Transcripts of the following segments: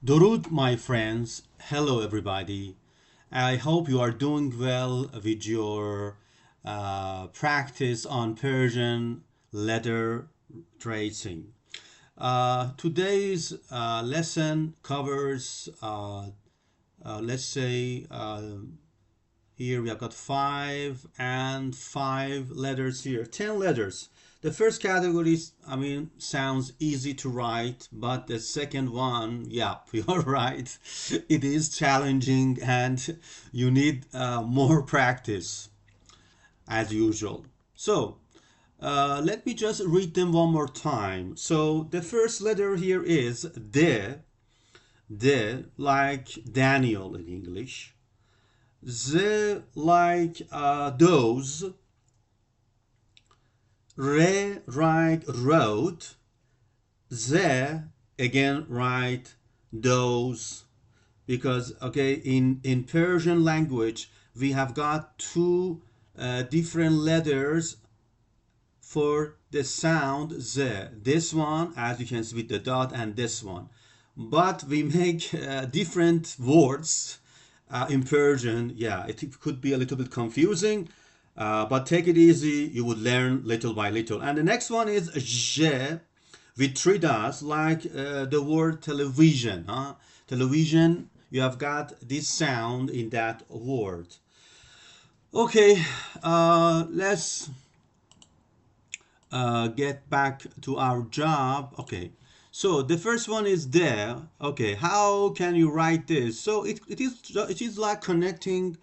Dorud, my friends. Hello, everybody. I hope you are doing well with your practice on Persian letter tracing. Today's lesson covers, let's say, here we have got 5 and 5 letters here, 10 letters. The first category, sounds easy to write, but the second one, yeah, you're right. It is challenging and you need more practice as usual. So, let me just read them one more time. So, the first letter here is de, like Daniel in English. Z like those, re like road, z again write those, because okay, in Persian language we have got two different letters for the sound z. This one, as you can see with the dot, and this one, but we make different words in Persian. Yeah, it could be a little bit confusing, but take it easy. You would learn little by little. And the next one is je with three dots, like the word television. Television, you have got this sound in that word. Okay, let's get back to our job. Okay, so the first one is there. Okay, how can you write this? So it is like connecting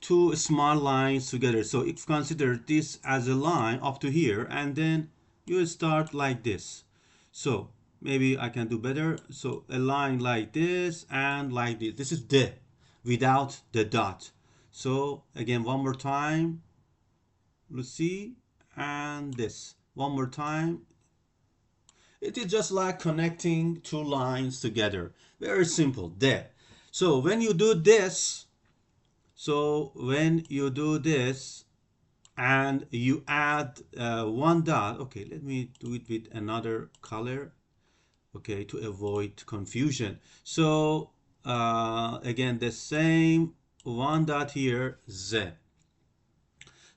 two small lines together. So if consider this as a line up to here, and then you start like this. So maybe I can do better. So a line like this and like this. This is the without the dot. So again, one more time. Let's see, and this one more time. It is just like connecting two lines together. Very simple. There. So when you do this, and you add one dot. Okay, let me do it with another color. Okay, to avoid confusion. So again, the same one dot here, z.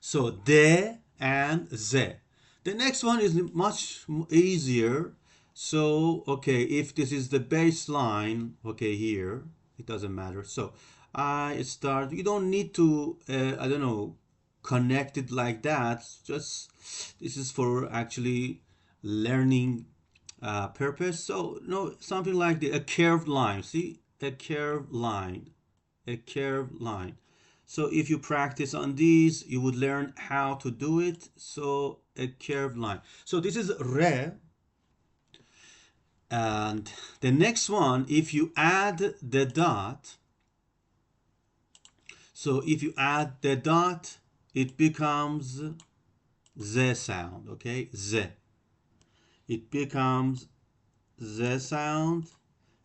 So de and z. The next one is much easier. So, okay, if this is the baseline, okay, here, it doesn't matter. So I start, you don't need to, I don't know, connect it like that. Just, this is for actually learning purpose. So, no, something like a curved line. See, a curved line, a curved line. So if you practice on these, you would learn how to do it. So a curved line. So this is re. And the next one, if you add the dot, so if you add the dot, it becomes z sound, okay? Z. It becomes z sound.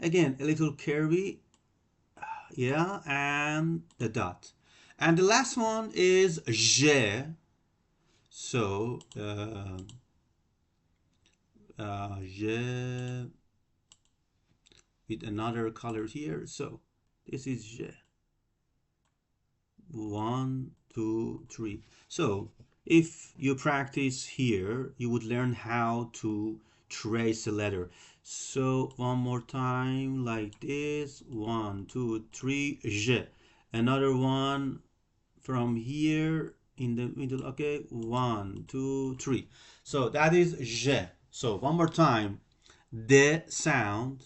Again, a little curvy, yeah, and the dot. And the last one is je. So je with another color here. So this is je. 1, 2, 3. So if you practice here, you would learn how to trace a letter. So one more time like this. 1, 2, 3, je. Another one from here in the middle. Okay, 1, 2, 3. So that is je. So one more time, de sound,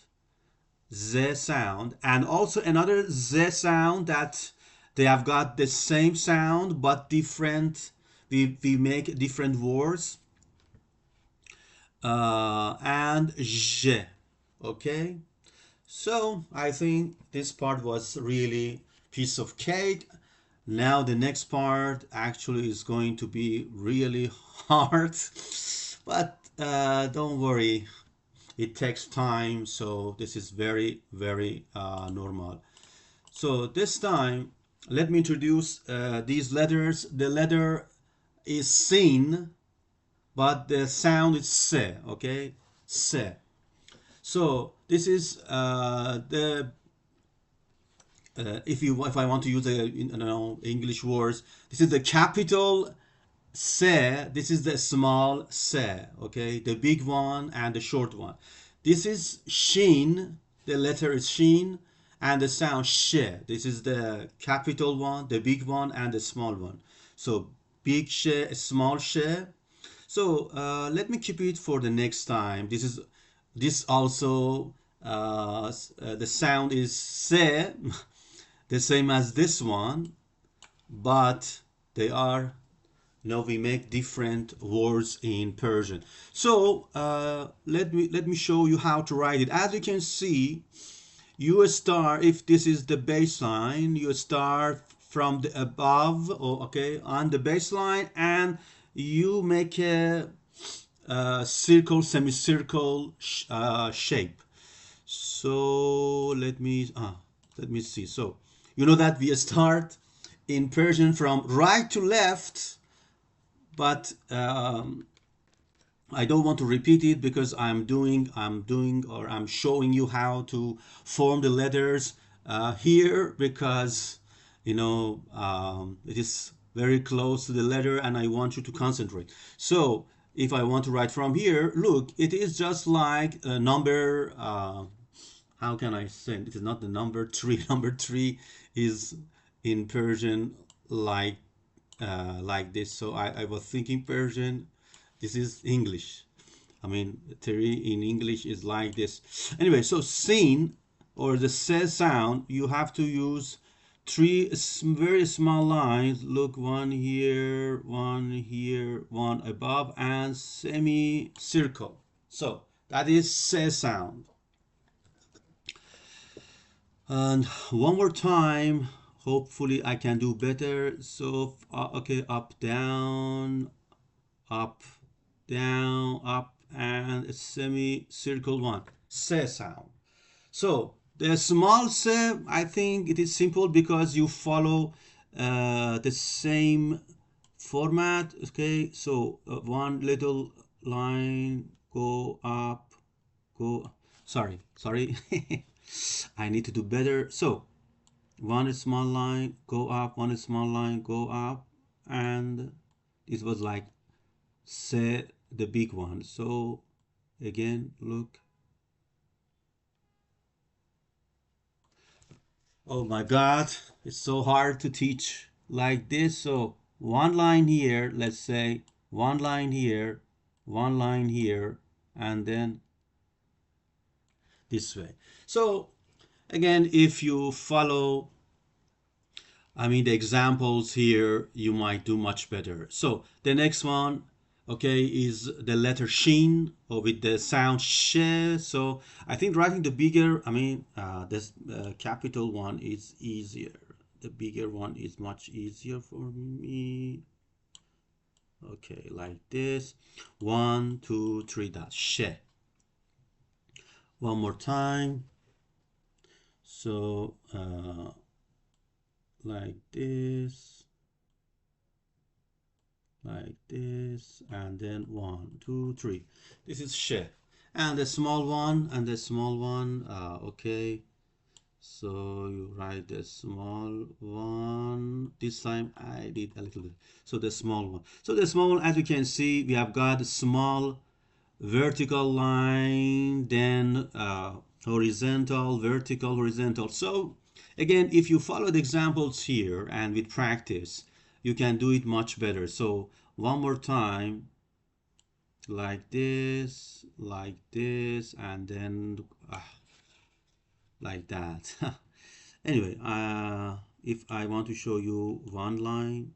z sound, and also another z sound that they have got the same sound but different. We make different words. And je. Okay. So I think this part was really piece of cake. Now the next part actually is going to be really hard, but don't worry, it takes time, so this is very, very normal. So this time, let me introduce these letters. The letter is sin, but the sound is se, okay? Se. So this is the if I want to use English words, this is the capital se. This is the small se. Okay, the big one and the short one. This is shin. The letter is shin, and the sound she. This is the capital one, the big one, and the small one. So big she, small she. So let me keep it for the next time. This also the sound is se, the same as this one, but they are, we make different words in Persian. So let me show you how to write it. As you can see, you start, if this is the baseline, you start from the above, or okay, on the baseline, and you make a circle, semicircle shape. So let me see. So you know that we start in Persian from right to left, but I don't want to repeat it because I'm showing you how to form the letters here, because it is very close to the letter and I want you to concentrate. So if I want to write from here, look, it is just like a number. How can I say it? It is not the number three. Number three is in Persian like this. So I was thinking Persian. This is English. I mean, three in English is like this. Anyway, so sin, or the se sound, you have to use three very small lines. Look, one here, one above, and semicircle. So that is se sound. And one more time, hopefully I can do better. So okay, up, down, up, down, up, and a semicircle one. Se sound. So the small se, I think it is simple because you follow the same format. Okay, so one little line, go up, go. Sorry. I need to do better. So one small line, go up, one small line, go up, and this was like se, the big one. So again, look. Oh my God, it's so hard to teach like this. So one line here, let's say one line here, one line here, and then this way. So again, if you follow, the examples here, you might do much better. So the next one, okay, is the letter shin, or with the sound she. So I think writing the bigger, this capital one is easier. The bigger one is much easier for me. Okay, like this. 1, 2, 3 dots. She. One more time. So like this, and then 1, 2, 3. This is she. And the small one, okay. So you write the small one. This time I did a little bit. So the small one. So the small one, as you can see, we have got a small vertical line, then horizontal, vertical, horizontal. So again, if you follow the examples here and with practice, you can do it much better. So one more time, like this, and then like that. Anyway, if I want to show you one line,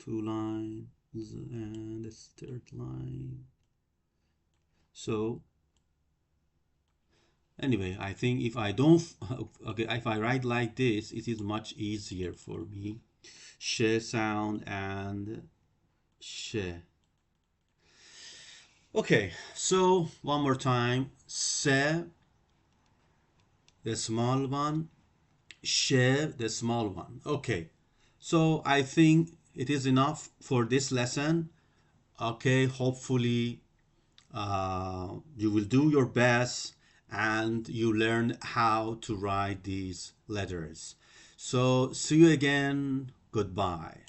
two lines, and this third line. So anyway, I think if I don't, okay, if I write like this, it is much easier for me. She sound and she. Okay, so one more time. Se, the small one. She, the small one. Okay, so I think it is enough for this lesson. Okay, hopefully you will do your best and you learn how to write these letters. So see you again. Goodbye.